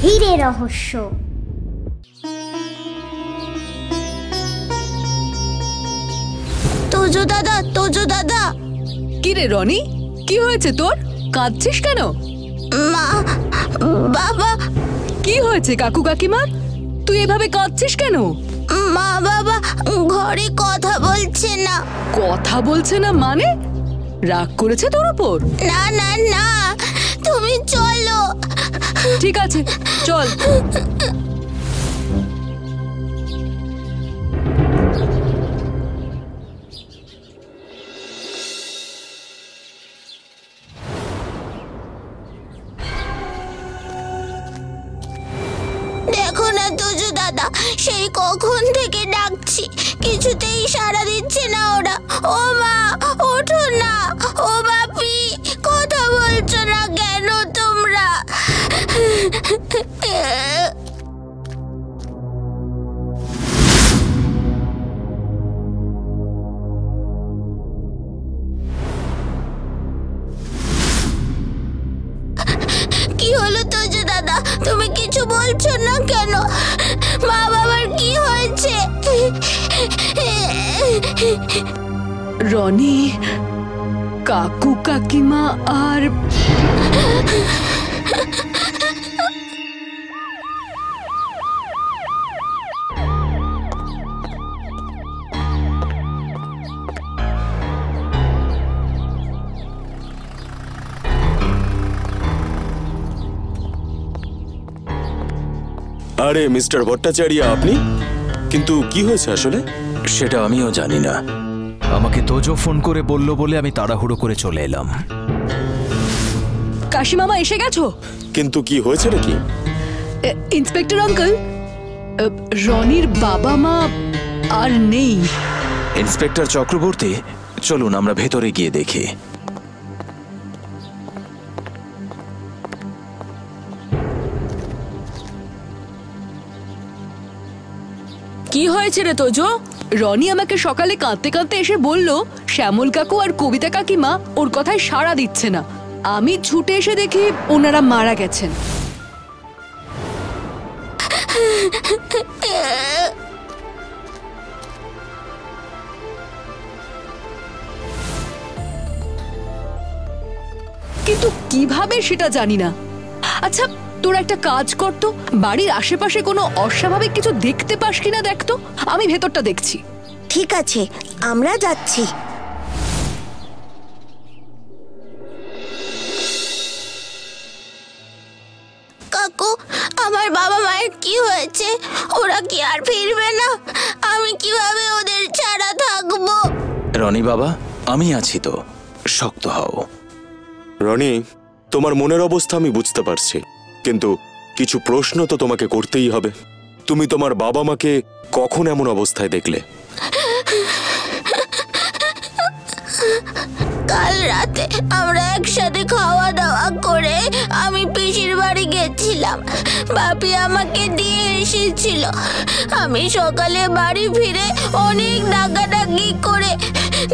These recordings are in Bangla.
হিরে রহস্য। তোজো দাদা, তোজো দাদা। কি রে রনি, কি হয়েছে তোর? কাঁদছিস কেন? মা, বাবা। কি হয়েছে কাকু কাকিমার? তুই এভাবে কাঁদছিস কেন? মা বাবা ঘরে কথা বলছে না। কথা বলছে না মানে? রাগ করেছে তোর উপর? না না না, তুমি চলো। ঠিক আছে চল। দেখো না তোজো দাদা, সেই কখন থেকে ডাকছি, কিছুতেই সাড়া দিচ্ছে না ওরা। ও মা, ওঠো না। ও বাপি, কথা বলছো না কেন তোমরা? কি হলো তোজো দাদা, তুমি কিছু বলছো না কেন? মা বাবার কি হয়েছে? রনি, কাকু কাকিমা আর আরে মিস্টার ভট্টাচার্য, আপনি? কিন্তু কি হয়েছে আসলে? সেটা আমিও জানি না। আমাকে তোজো ফোন করে বলল বলে আমি তাড়াহুড়ো করে চলে এলাম। কাশিমামা এসে গেছো? কিন্তু কি হয়েছে নাকি? ইন্সপেক্টর আঙ্কেল, রনির বাবা মা আর নেই। ইন্সপেক্টর চক্রবর্তী, চলুন আমরা ভেতরে গিয়ে দেখি। কি হয়েছে রে তোজো? রনি আমাকে সকালে কাঁদতে কাঁদতে এসে বলল শ্যামল কাকু আর কবিতা কাকিমা ওর কথায় সাড়া দিচ্ছে না। আমি ছুটে এসে দেখি ওনারা মারা গেছেন। কিন্তু কিভাবে সেটা জানি না। আচ্ছা তোর একটা কাজ করতো, বাড়ির আশেপাশে কোনো অস্বাভাবিক কিছু দেখতে পাস কিনা দেখতো। আমি ভেতরটা দেখছি। ঠিক আছে, আমরা যাচ্ছি। কাকু, আমার বাবা মায়ের কি হয়েছে? ওরা কি আর ফিরবে না? আমি কিভাবে ওদের ছাড়া থাকবো? রনি বাবা, আমি আছি তো, শক্ত হও। রনি, তোমার মনের অবস্থা আমি বুঝতে পারছি, কিন্তু কিছু প্রশ্ন তো তোমাকে করতেই হবে। তুমি তোমার বাবা মাকে কখন এমন অবস্থায় দেখলে? কাল রাতে আমরা একসাথে খাওয়া দাওয়া করে আমি পিসির বাড়ি গেছিলাম। বাপি আমাকে দিয়ে এসেছিল। আমি সকালে বাড়ি ফিরে অনেক ডাকাডাকি করে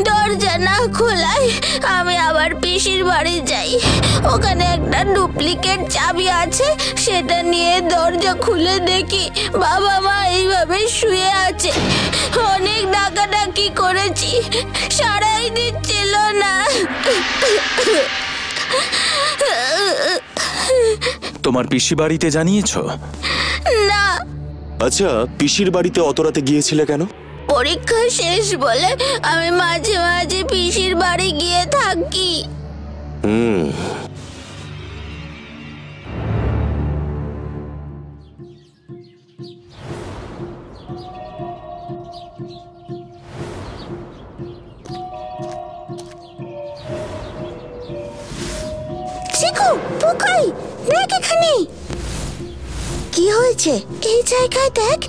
দরজা না খোলায় আমি আবার পিসির বাড়ি যাই। ওখানে একটা ডুপ্লিকেট চাবি আছে, সেটা নিয়ে দরজা খুলে দেখি বাবা মা এইভাবে শুয়ে আছে। অনেক ডাকাডাকি করেছি, সারাই দিচ্ছিল না। তোমার পিসি বাড়িতে জানিয়েছো? না। আচ্ছা, পিসির বাড়িতে অত রাতে গিয়েছিলে কেন? পরীক্ষা শেষ বলে আমি মাঝে মাঝে পিসির বাড়ি গিয়ে থাকি। চিকু, পোকাই, দেখ এখানে কি হয়েছে। এই জায়গায় দেখ,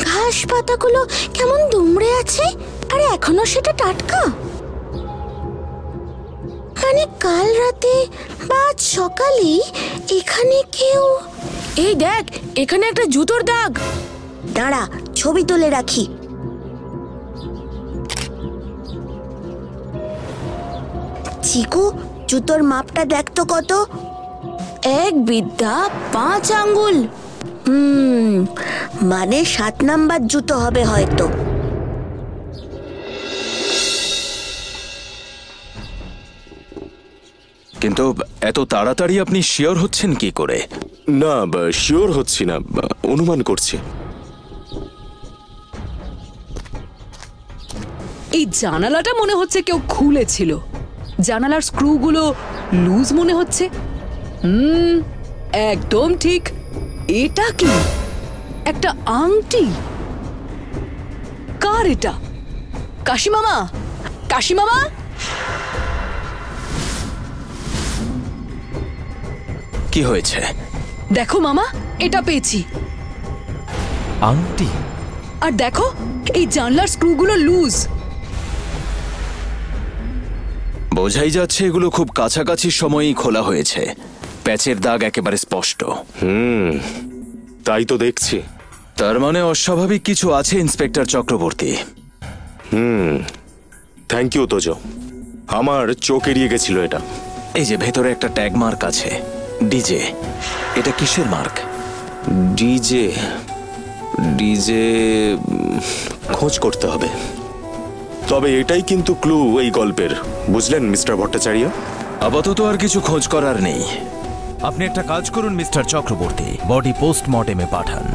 ঘাস পাতাগুলো কেমন দুমড়ে আছে, আর এখনো সেটা টাটকা। মানে কাল রাতে বা সকালে এখানে কেউ। এই দেখ, এখানে একটা জুতোর দাগ। দাঁড়া, ছবি তুলে রাখি। চিকু, জুতোর মাপটা দেখ তো কত। 1 বিদ্যা 5 আঙ্গুল। মানে 7 নাম্বার জুতো হবে হয়তো। কিন্তু এত তাড়াতাড়ি আপনি শিওর হচ্ছেন কি করে? না, শিওর হচ্ছি না, অনুমান করছি। এই জানালাটা মনে হচ্ছে কেউ খুলেছিল। জানালার স্ক্রুগুলো লুজ মনে হচ্ছে। একদম ঠিক। এটা কি? একটা আংটি। কার এটা? কাশি মামা, কাশি মামা! কি হয়েছে? দেখো মামা, এটা পেয়েছি। আংটি? আর দেখো, এই জানলার স্ক্রুগুলো লুজ। বোঝাই যাচ্ছে এগুলো খুব কাছাকাছি সময়ই খোলা হয়েছে। প্যাচের দাগ একেবারে স্পষ্ট। তাই তো দেখছি। তার মানে অস্বাভাবিক কিছু আছে inspector Chakraborty. Thank you Tojo, আমার চোখ এড়িয়ে গেছিল এটা। এই যে ভেতরে একটা ট্যাগ মার্ক আছে, ডিজে। এটা কিসের মার্ক? ডিজে, ডিজে খোঁজ করতে হবে। তবে এটাই কিন্তু ক্লু এই গল্পের, বুঝলেন মিস্টার ভট্টাচার্য? আপাতত আর কিছু খোঁজ করার নেই। আপনি একটা কাজ করুন মিস্টার চক্রবর্তী, বডি পোস্টমর্টেমে পাঠান।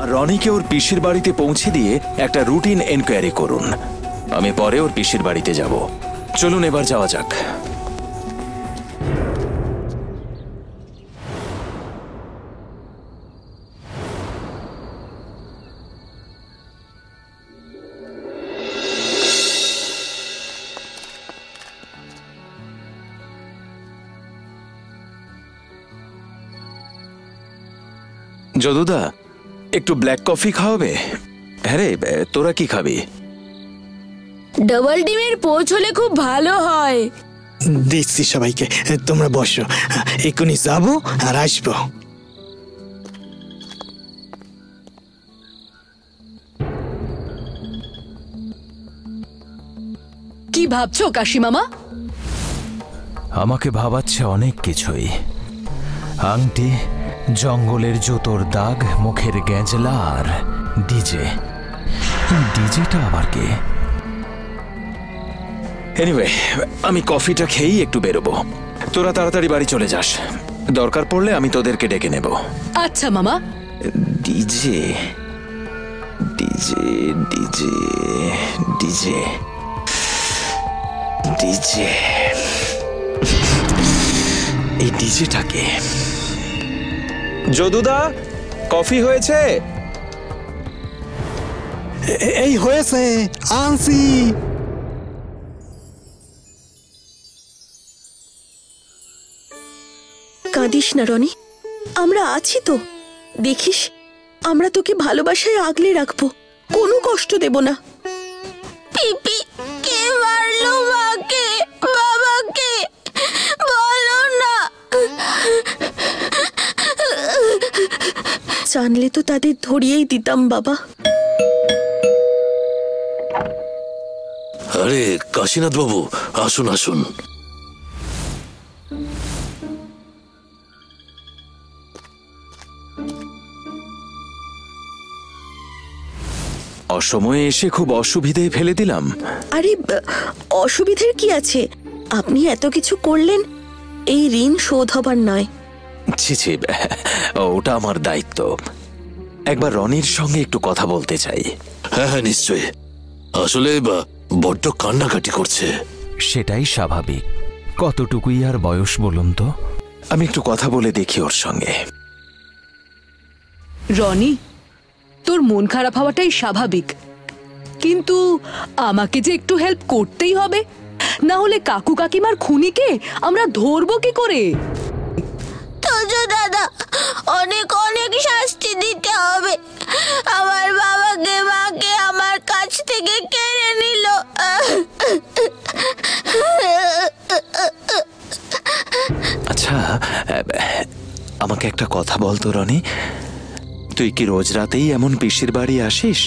আর রনিকে ওর পিসির বাড়িতে পৌঁছে দিয়ে একটা রুটিন এনকোয়ারি করুন। আমি পরে ওর পিসির বাড়িতে যাব। চলুন এবার যাওয়া যাক। যদুদা, একটু ব্ল্যাক কফি খাওয়াবে? হ্যাঁ রে, তোরা কি খাবি? ডাবল ডিমের পোচ হলে খুব ভালো হয়। দিচ্ছি সবাইকে, তোমরা বসো, এক্ষুনি যাবো আর আসবো। কি ভাবছো কাশি মামা? আমাকে ভাবাচ্ছে অনেক কিছুই। আংটি, জঙ্গলের জুতোর দাগ, মুখের গ্যাঁজলা আর ডিজে। ডিজেটা আবার কে? এনিওয়ে, আমি কফিটা খেয়েই একটু বেরোবো। তোরা তাড়াতাড়ি বাড়ি চলে যাস। দরকার পড়লে আমি তোদেরকে ডেকে নেব। আচ্ছা মামা। DJ, DJ, DJ, DJ, DJ. এই ডিজেটাকে। যদুদা, কফি হয়েছে? এই হয়েছে, আনছি। কাঁদিস না রনি, আমরা আছি তো। দেখিস, আমরা তোকে ভালোবাসায় আগলে রাখবো, কোনো কষ্ট দেব না। পিপি, কে মারলো মাকে, বাবাকে? বলো না। জানলে তো তাদের ধরিয়েই দিতাম বাবা। আরে কাশীনাথ বাবু, আসুন আসুন। অসময়ে এসে খুব অসুবিধায় ফেলে দিলাম। আরে অসুবিধার কি আছে? আপনি এত কিছু করলেন, এই ঋণ শোধ হবার নয়। ছি ছি, ওটা আমার দায়িত্ব। একবার রনির সঙ্গে একটু কথা বলতে চাই। হ্যাঁ হ্যাঁ, নিশ্চয়ই। আসলে বড্ড কান্নাকাটি করছে। সেটাই স্বাভাবিক। কতটুকুই আর বয়স বলুন তো। আমি একটু কথা বলে দেখি ওর সঙ্গে। রনি, তোর মন খারাপ হওয়াটাই স্বাভাবিক, কিন্তু আমাকে যে একটু হেল্প করতেই হবে, না হলে কাকু কাকিমার খুনিকে আমরা ধরবো কি করে? তোজো দাদা, অনেক অনেক শাস্তি দিতে হবে। আমার বাবাকে মাকে আমার কাছ থেকে কেড়ে নিল। আচ্ছা, আমাকে একটা কথা বলতো রনি, তুই কি রোজ রাতেই এমন পিসির বাড়ি আসিস?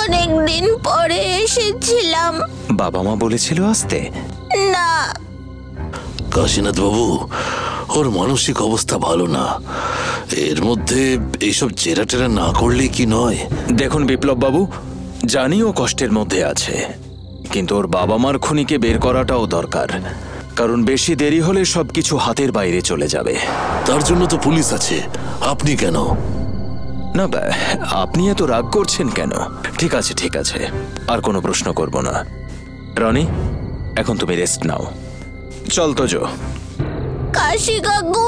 অনেক দিন পরে এসেছিলাম। বাবা মা বলেছিল আসতে? না। কাশীনাথ বাবু, ওর মানসিক অবস্থা ভালো না। এর মধ্যে এইসব জেরা টেরা না করলে কি নয়। দেখুন বিপ্লব বাবু, জানি ও কষ্টের মধ্যে আছে, কিন্তু ওর বাবা মার খুনিকে বের করাটাও দরকার, কারণ বেশি দেরি হলে সবকিছু হাতের বাইরে চলে যাবে। তার জন্য তো পুলিশ আছে, আপনি কেন? না, আপনি এত রাগ করছেন কেন? ঠিক আছে ঠিক আছে, আর কোনো প্রশ্ন করব না। রনি, এখন তুমি রেস্ট নাও। চল তোজো। কাশি কাকু,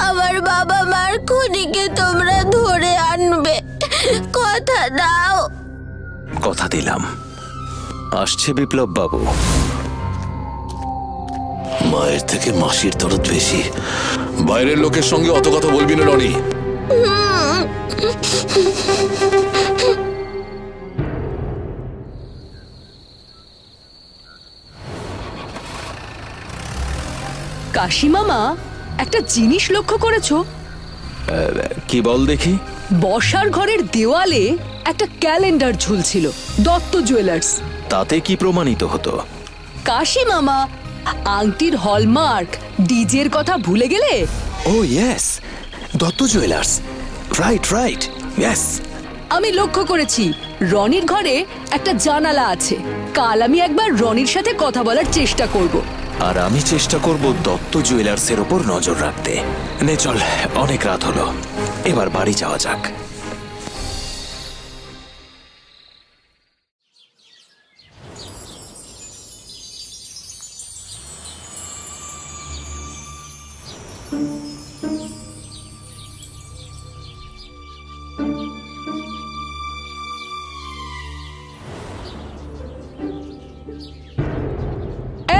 আমার বাবা মার খুনিকে তোমরা ধরে আনবে, কথা দাও। কথা দিলাম। আসছে বিপ্লব বাবু। মায়ের থেকে মাসির দরদ বেশি। বাইরের লোকের সঙ্গে অত কথা বলবি না রনি। কাশি মামা, একটা জিনিস লক্ষ্য করেছো? কি বল দেখি। বসার ঘরের দেওয়ালে একটা ক্যালেন্ডার ঝুলছিল, দত্ত জুয়েলার্স। তাতে কি প্রমাণিত হতো? কাশি মামা, আংটির হলমার্ক, ডিজের কথা ভুলে গেলে? Oh yes, Dutta jewellers, right right, yes. আমি লক্ষ্য করেছি রনির ঘরে একটা জানালা আছে। কাল আমি একবার রনির সাথে কথা বলার চেষ্টা করব। আর আমি চেষ্টা করব দত্ত জুয়েলার্সের ওপর নজর রাখতে। নে চল, অনেক রাত হলো, এবার বাড়ি যাওয়া যাক।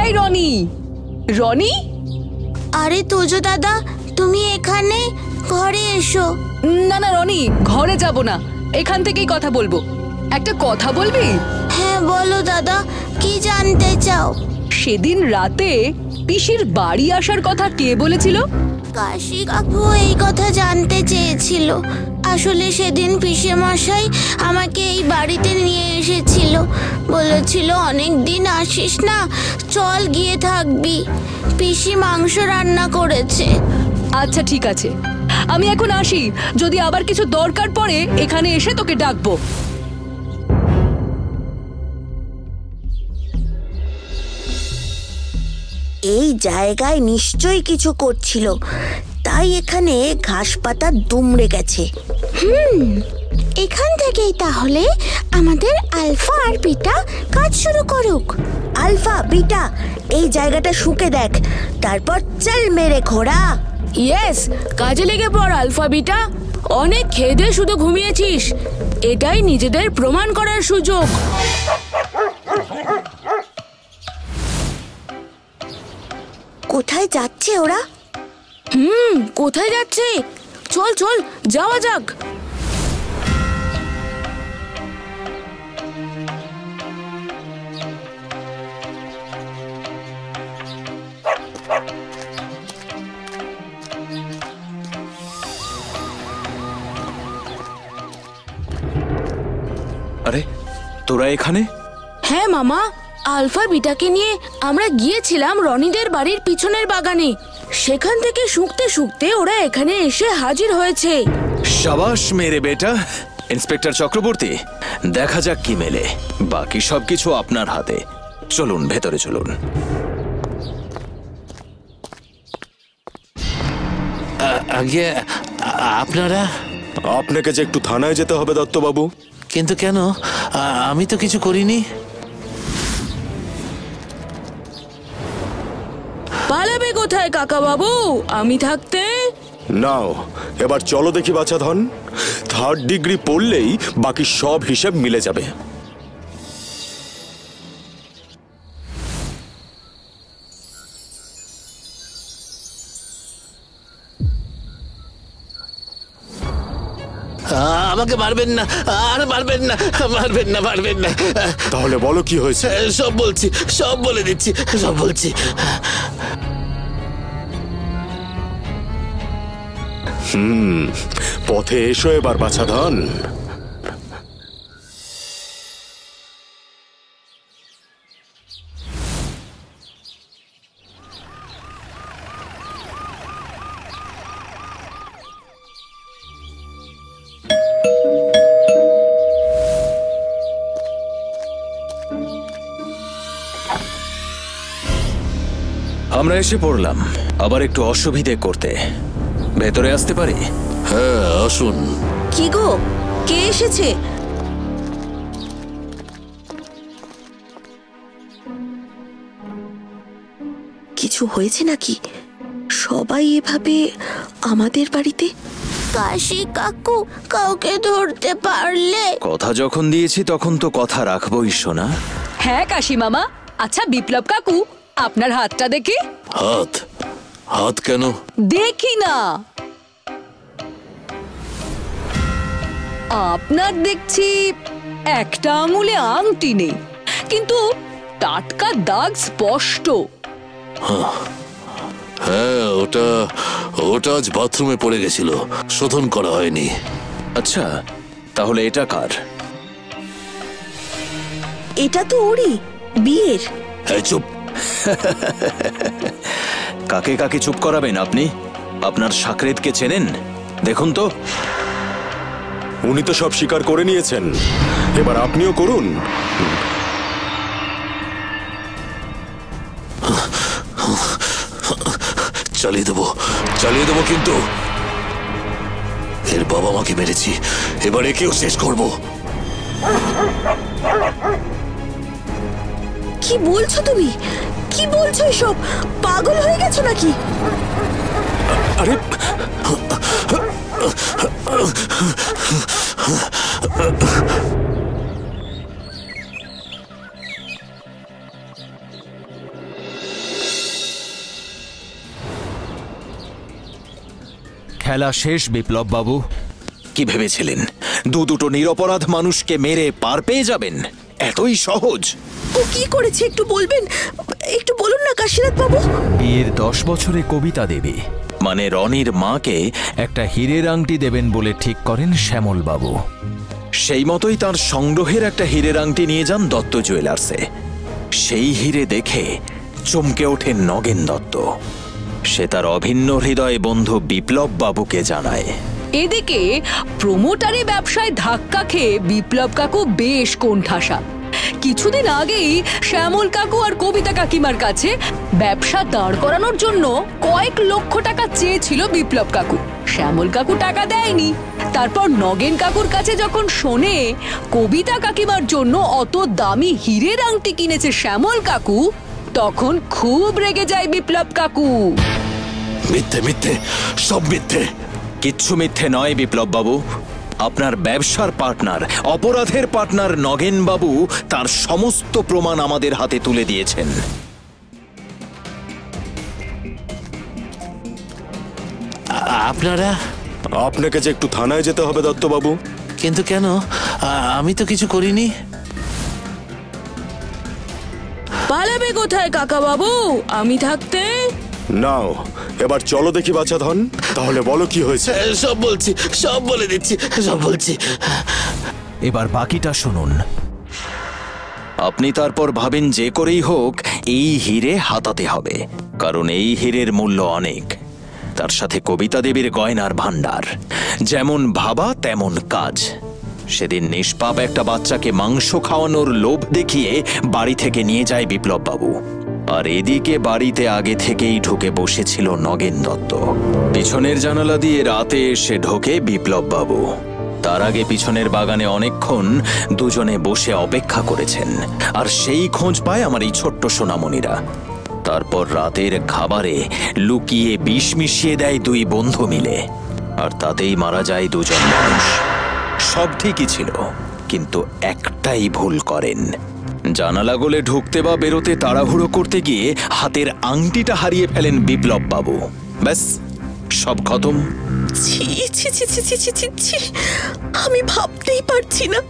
এই রনি, রনি! আরে তোজো দাদা, তুমি এখানে? ঘরে এসো। না না রনি, ঘরে যাব না, এখান থেকেই কথা বলবো। একটা কথা বলবি? হ্যাঁ বলো দাদা, কি জানতে চাও? সেদিন রাতে পিসির বাড়ি আসার কথা কে বলেছিল? কাশি কাকু এই কথা জানতে চেয়েছিল। আসলে সেদিন পিসে মশাই আমাকে এই বাড়িতে নিয়ে এসেছিল। বলেছিল অনেক দিন আসিস না, চল গিয়ে থাকবি, পিসি মাংস রান্না করেছে। আচ্ছা ঠিক আছে, আমি এখন আসি। যদি আবার কিছু দরকার পড়ে এখানে এসে তোকে ডাকবো। এই জায়গায় নিশ্চয়ই কিছু করছিল, তাই এখানে ঘাস পাতা দুমড়ে গেছে। এখান থেকেই তাহলে আমাদের আলফা আর বিটা কাজ শুরু করুক। আলফা বিটা, এই জায়গাটা শুকে দেখ, তারপর চল মেরে ঘোড়া। ইয়েস, কাজে লেগে পড় আলফা বিটা। অনেক খেদে শুধু ঘুমিয়েছিস, এটাই নিজেদের প্রমাণ করার সুযোগ। কোথায় যাচ্ছে ওরা? কোথায় যাচ্ছে? চল চল, যাওয়া যাক। আরে তোরা এখানে? হ্যাঁ মামা, আলফা বিটাকে নিয়ে আমরা গিয়েছিলাম রনিদের বাড়ির পিছনের বাগানে। সেখান থেকে শুকতে শুকতে ওরা এখানে এসে হাজির হয়েছে। শাবাশ মেরে বেটা। ইন্সপেক্টর চক্রবর্তী, দেখা যাক কি মেলে। বাকি সবকিছু আপনার হাতে। চলুন ভেতরে চলুন। আগে আপনারা? আপনাকে যে একটু থানায় যেতে হবে দত্তবাবু। কিন্তু কেন? আমি তো কিছু করিনি। পালাবে কোথায় কাকা বাবু, আমি থাকতে? নাও, এবার চলো দেখি বাছা ধন। 3rd ডিগ্রি পড়লেই বাকি সব হিসেব মিলে যাবে। আমাকে মারবেন না, আর মারবেন না, মারবেন না, মারবেন না। তাহলে বলো কি হয়েছে? সব বলছি, সব বলে দিচ্ছি, সব বলছি। পথে এসো এবার বাছা ধন। আমরা এসে পড়লাম। আবার একটু অসুবিধে করতে ভেতরে আসতে পারি? হ্যাঁ আসুন। কি গো, কে এসেছে? কিছু হয়েছে নাকি? সবাই এভাবে আমাদের বাড়িতে? কাশি কাকু, কাউকে ধরতে পারলে? কথা যখন দিয়েছি তখন তো কথা রাখবোই সোনা। হ্যাঁ কাশি মামা। আচ্ছা বিপ্লব কাকু, আপনার হাতটা দেখি। হাত? হাত কেন? দেখি না। আপনার দেখছি একটা আঙুলে আংটি নেই, কিন্তু টাটকা দাগ স্পষ্ট। হ্যাঁ, ওটা আজ বাথরুমে পড়ে গেছিল, শোধন করা হয়নি। আচ্ছা, তাহলে এটা কার? এটা তো ওরই, বিয়ের। হ্যাঁ চুপ। কাকে কাকে চুপ করাবেন আপনি? আপনার সাকরেদকে চেনেন? দেখুন তো। উনি তো সব স্বীকার করে নিয়েছেন, এবার আপনিও করুন। চালিয়ে দেবো কিন্তু। এর বাবা মাকে মেরেছি, এবার একেও শেষ করব। কি বলছো তুমি? কি বলছো এসব? পাগল হয়ে গেছো নাকি? আরে খেলা শেষ বিপ্লব বাবু। কি ভেবেছিলেন দুটো নিরপরাধ মানুষকে মেরে পার পেয়ে যাবেন? এতই সহজ? ও কি করেছে একটু বলবেন? একটু বলুন না কাশীনাথ বাবু। বিয়ের 10 বছরে কবিতা দেবী মানে রনির মাকে একটা হীরের আংটি দেবেন বলে ঠিক করেন শ্যামল বাবু। সেই মতোই তার সংগ্রহের একটা হীরের আংটি নিয়ে যান দত্ত জুয়েলার্সে। সেই হীরে দেখে চমকে ওঠেন নগেন দত্ত। সে তার অভিন্ন হৃদয় বন্ধু বিপ্লব বাবুকে জানায়। এদিকে প্রমোটারি ব্যবসায় ধাক্কা খেয়ে বিপ্লব কাকু বেশ কোণঠাসা। কিছুদিন আগেই শ্যামল কাকু আর কবিতা কাকিমার কাছে ব্যবসা দাঁড় করানোর জন্য কয়েক লক্ষ টাকা চেয়েছিল বিপ্লব কাকু। শ্যামল কাকু টাকা দেয়নি। তারপর নগেন কাকুর কাছে যখন শোনে কবিতা কাকিমার জন্য অত দামি হীরের আংটি কিনেছে শ্যামল কাকু, তখন খুব রেগে যায় বিপ্লব কাকু। মিথ্যে মিথ্যে, সব মিথ্যে। কিচ্ছু মিথ্যে নয় বিপ্লব বাবু। আপনার ব্যবসার পার্টনার, অপরাধের পার্টনার নগেন বাবু তার সমস্ত প্রমাণ আমাদের হাতে তুলে দিয়েছেন। আপনারা? আপনাকে যে একটু থানায় যেতে হবে দত্তবাবু। কিন্তু কেন? আমি তো কিছু করিনি। পালাবে কোথায় কাকা বাবু? আমি থাকতে? নাও, এবার চলো দেখি বাচ্চা ধন। তাহলে বলো কি হয়েছে। সব বলছি, সব বলে দিচ্ছি, সব বলছি। এবার বাকিটা শুনুন। আপনি তারপর ভাবেন যে করেই হোক এই হীরে হাতাতে হবে, কারণ এই হীরের মূল্য অনেক। তার সাথে কবিতা দেবীর গয়নার ভান্ডার। যেমন ভাবা তেমন কাজ। সেদিন নিষ্পাপ একটা বাচ্চাকে মাংস খাওয়ানোর লোভ দেখিয়ে বাড়ি থেকে নিয়ে যায় বিপ্লব বাবু। আর এদিকে বাড়িতে আগে থেকেই ঢুকে বসেছিল নগেন দত্ত। পিছনের জানালা দিয়ে রাতে এসে ঢোকে বিপ্লব বাবু। তার আগে পিছনের বাগানে অনেকক্ষণ দুজনে বসে অপেক্ষা করেছেন, আর সেই খোঁজ পায় আমার এই ছোট্ট সোনামণিরা। তারপর রাতের খাবারে লুকিয়ে বিষ মিশিয়ে দেয় দুই বন্ধু মিলে, আর তাতেই মারা যায় দুজন মানুষ। সব ঠিকই ছিল, কিন্তু একটাই ভুল করেন। জানালা গলে ঢুকতে বা বেরোতে তাড়াহুড়ো করতে গিয়ে হাতের আংটিটা হারিয়ে ফেলেন বিপ্লব বাবু। ব্যাস, সব খতম। ছি ছি ছি ছি ছি ছি ছি, আমি ভাবতেই পারছি না।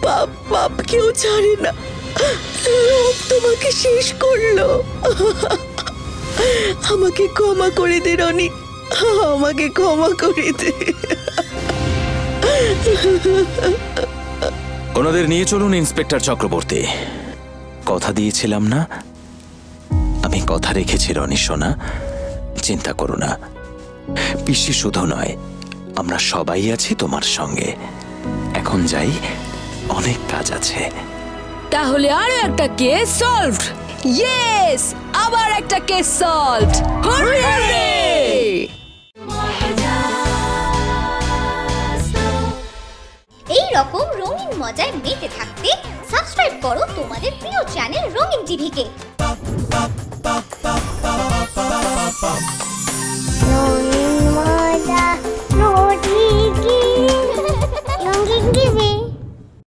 বাপ বাপ কেউ ছাড়ে না, লোভ তোমাকে শেষ করলো। আমাকে ক্ষমা করে দে রনি, আমাকে ক্ষমা করে দে। ওনাদের নিয়ে চলুন ইন্সপেক্টর চক্রবর্তী। কথা দিয়েছিলাম না, আমি কথা রেখেছি রনি সোনা। চিন্তা করো না, পিসি শুধু নয়, আমরা সবাই আছি তোমার সঙ্গে। এখন যাই, অনেক কাজ আছে। তাহলে আরো একটা কেস সলভড। ইয়েস, আবার একটা কেস সলভড। হুররে! এই রকম রঙিন মজায় মেতে থাকতে সাবস্ক্রাইব করো তোমাদের প্রিয় চ্যানেল রঙিন টিভিকে।